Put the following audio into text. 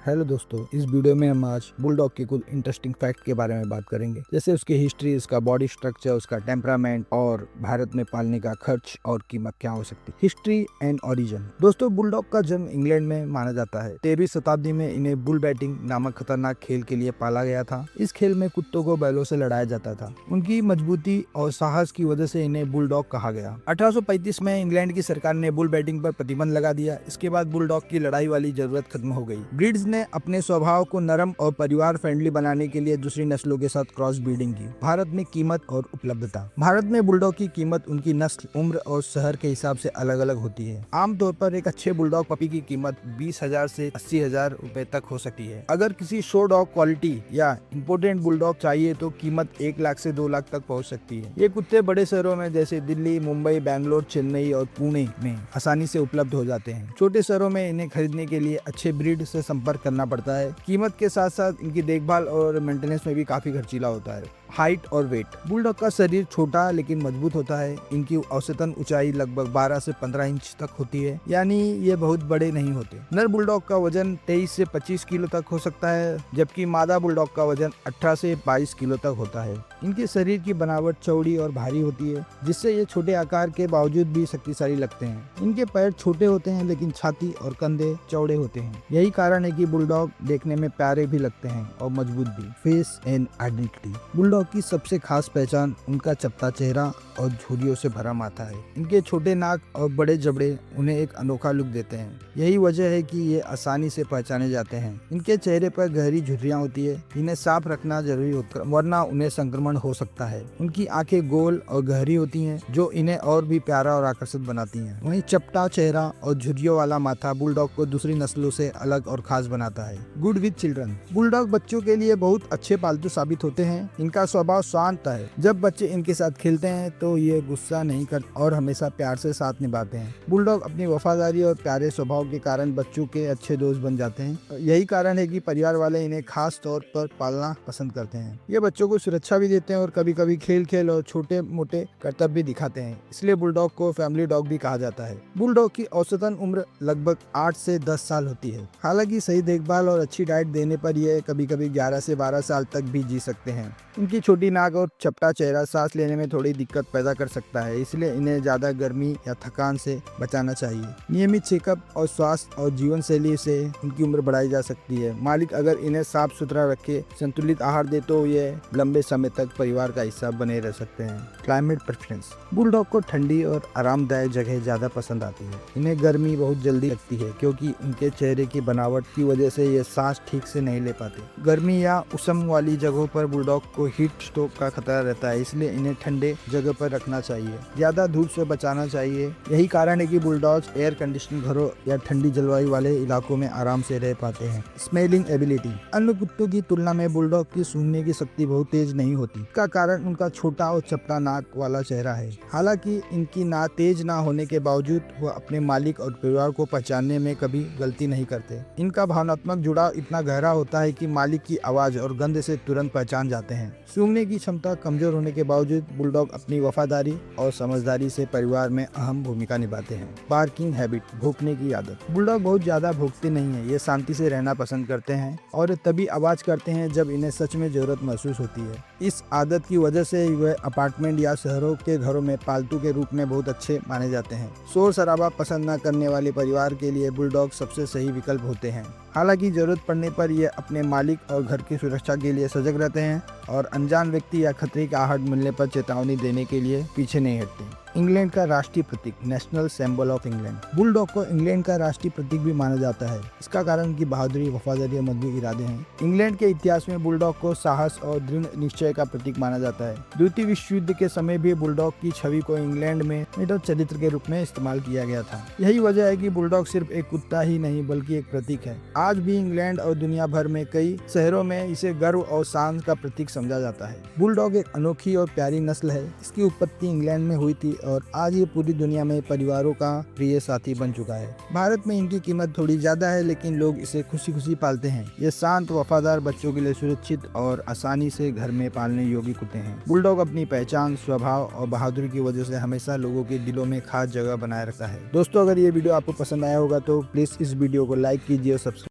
Hello दोस्तों, इस video में हम आज बुलडॉग के कुछ इंटरेस्टिंग फैक्ट के बारे में बात करेंगे, जैसे उसकी हिस्ट्री, उसका बॉडी स्ट्रक्चर, उसका टेम्परामेंट और भारत में पालने का खर्च और कीमत क्या हो सकती है। History and origin. दोस्तों, बुलडॉग का जन्म इंग्लैंड में माना जाता है। 13वीं शताब्दी में इन्हें बुल बैटिंग नामक खतरनाक खेल के लिए पाला गया था। इस खेल में कुत्तों को बैलों से लड़ाया जाता था। उनकी मजबूती और साहस की वजह से इन्हें बुलडॉग कहा गया। 1835 में इंग्लैंड की सरकार ने बुल बैटिंग पर प्रतिबंध लगा दिया। इसके बाद बुलडॉग की लड़ाई वाली जरूरत खत्म हो गई। ब्रीड्स ने अपने स्वभाव को नरम और परिवार फ्रेंडली बनाने के लिए दूसरी नस्लों के साथ क्रॉस ब्रीडिंग की। भारत में कीमत और उपलब्धता। भारत में बुलडॉग की कीमत उनकी नस्ल, उम्र और शहर के हिसाब से अलग अलग होती है। आमतौर पर एक अच्छे बुलडॉग पपी की कीमत 20,000 से 80,000 रुपए तक हो सकती है। अगर किसी शो डॉग क्वालिटी या इम्पोर्टेंट बुलडॉग चाहिए तो कीमत 1 लाख से 2 लाख तक पहुंच सकती है। ये कुत्ते बड़े शहरों में जैसे दिल्ली, मुंबई, बैंगलोर, चेन्नई और पुणे में आसानी से उपलब्ध हो जाते हैं। छोटे शहरों में इन्हें खरीदने के लिए अच्छे ब्रीड से संपर्क करना पड़ता है। कीमत के साथ साथ इनकी देखभाल और मेंटेनेंस में भी काफी खर्चीला होता है। हाइट और वेट। बुलडॉग का शरीर छोटा लेकिन मजबूत होता है। इनकी औसतन ऊंचाई लगभग 12 से 15 इंच तक होती है, यानी ये बहुत बड़े नहीं होते। नर बुलडॉग का वजन 23 से 25 किलो तक हो सकता है, जबकि मादा बुलडॉग का वजन 18 से 22 किलो तक होता है। इनके शरीर की बनावट चौड़ी और भारी होती है, जिससे ये छोटे आकार के बावजूद भी शक्तिशाली लगते हैं। इनके पैर छोटे होते हैं लेकिन छाती और कंधे चौड़े होते हैं। यही कारण है कि बुलडॉग देखने में प्यारे भी लगते हैं और मजबूत भी। Face and identity. बुलडॉग की सबसे खास पहचान उनका चपटा चेहरा और झुर्रियों से भरा माथा है। इनके छोटे नाक और बड़े जबड़े उन्हें एक अनोखा लुक देते हैं। यही वजह है कि ये आसानी से पहचाने जाते हैं। इनके चेहरे पर गहरी झुर्रियां होती है। इन्हें साफ रखना जरूरी होता है, वरना उन्हें संक्रमण हो सकता है। उनकी आंखें गोल और गहरी होती हैं, जो इन्हें और भी प्यारा और आकर्षक बनाती हैं। वहीं चपटा चेहरा और झुर्रियों वाला माथा बुलडॉग को दूसरी नस्लों से अलग और खास बनाता है। Good with children. बुलडॉग बच्चों के लिए बहुत अच्छे पालतू साबित होते हैं। इनका स्वभाव शांत है। जब बच्चे इनके साथ खेलते हैं तो ये गुस्सा नहीं करते और हमेशा प्यार से साथ निभाते हैं। बुलडॉग अपनी वफादारी और प्यारे स्वभाव के कारण बच्चों के अच्छे दोस्त बन जाते हैं। यही कारण है कि परिवार वाले इन्हें खास तौर पर पालना पसंद करते हैं। ये बच्चों को सुरक्षा भी देते हैं और कभी कभी खेल और छोटे मोटे कर्तव्य भी दिखाते हैं। इसलिए बुलडॉग को फैमिली डॉग भी कहा जाता है। बुलडॉग की औसतन उम्र लगभग 8 से 10 साल होती है। हालांकि सही देखभाल और अच्छी डाइट देने पर ये कभी कभी 11 से 12 साल तक भी जी सकते हैं। इनकी छोटी नाक और चपटा चेहरा सांस लेने में थोड़ी दिक्कत पैदा कर सकता है, इसलिए इन्हें ज्यादा गर्मी या थकान से बचाना चाहिए। नियमित चेकअप और स्वास्थ्य और जीवन शैली से इनकी उम्र बढ़ाई जा सकती है। मालिक अगर इन्हें साफ सुथरा रखे, संतुलित आहार दे तो ये लंबे समय तक परिवार का हिस्सा बने रह सकते हैं। Climate preference. बुलडॉग को ठंडी और आरामदायक जगह ज्यादा पसंद आती है। इन्हें गर्मी बहुत जल्दी लगती है क्योंकि इनके चेहरे की बनावट की वजह से ये सांस ठीक से नहीं ले पाते। गर्मी या उष्ण वाली जगहों पर बुलडॉग को हीट स्ट्रोक का खतरा रहता है, इसलिए इन्हें ठंडे जगह पर रखना चाहिए। ज्यादा धूप से बचाना चाहिए। यही कारण है कि बुलडॉग्स एयर कंडीशन घरों या ठंडी जलवायु वाले इलाकों में आराम से रह पाते हैं। Smelling ability. अन्य कुत्तों की तुलना में बुलडॉग की सूंघने की शक्ति बहुत तेज नहीं होती। इसका कारण उनका छोटा और चपटा नाक वाला चेहरा है। हालांकि इनकी नाक तेज ना होने के बावजूद वह अपने मालिक और परिवार को पहचानने में कभी गलती नहीं करते। इनका भावनात्मक जुड़ाव इतना गहरा होता है कि मालिक की आवाज और गंध से तुरंत पहचान जाते हैं। सूंघने की क्षमता कमजोर होने के बावजूद बुलडॉग अपनी वफादारी और समझदारी से परिवार में अहम भूमिका निभाते हैं। Barking habit. भौंकने की आदत। बुलडॉग बहुत ज्यादा भौंकते नहीं है। ये शांति से रहना पसंद करते हैं और तभी आवाज करते हैं जब इन्हें सच में जरूरत महसूस होती है। इस आदत की वजह से वह अपार्टमेंट या शहरों के घरों में पालतू के रूप में बहुत अच्छे माने जाते हैं। शोर शराबा पसंद न करने वाले परिवार के लिए बुलडॉग सबसे सही विकल्प होते हैं। हालांकि जरूरत पड़ने पर ये अपने मालिक और घर की सुरक्षा के लिए सजग रहते हैं और अनजान व्यक्ति या खतरे का आहट मिलने पर चेतावनी देने के लिए पीछे नहीं हटते। इंग्लैंड का राष्ट्रीय प्रतीक। National symbol of England. Bulldog को इंग्लैंड का राष्ट्रीय प्रतीक भी माना जाता है। इसका कारण उनकी बहादुरी, वफादारी और मजबूत इरादे हैं। इंग्लैंड के इतिहास में बुलडॉग को साहस और दृढ़ निश्चय का प्रतीक माना जाता है। द्वितीय विश्व युद्ध के समय भी बुलडॉग की छवि को इंग्लैंड में लीडर चरित्र के रूप में इस्तेमाल किया गया था। यही वजह है कि बुलडॉग सिर्फ एक कुत्ता ही नहीं बल्कि एक प्रतीक है। आज भी इंग्लैंड और दुनिया भर में कई शहरों में इसे गर्व और शान का प्रतीक समझा जाता है। बुलडॉग एक अनोखी और प्यारी नस्ल है। इसकी उत्पत्ति इंग्लैंड में हुई थी और आज ये पूरी दुनिया में परिवारों का प्रिय साथी बन चुका है। भारत में इनकी कीमत थोड़ी ज्यादा है, लेकिन लोग इसे खुशी खुशी पालते हैं। ये शांत, वफादार, बच्चों के लिए सुरक्षित और आसानी से घर में पालने योग्य कुत्ते हैं। बुलडॉग अपनी पहचान, स्वभाव और बहादुरी की वजह से हमेशा लोगों के दिलों में खास जगह बनाए रखता है। दोस्तों, अगर ये वीडियो आपको पसंद आया होगा तो प्लीज इस वीडियो को लाइक कीजिए और सब्सक्राइब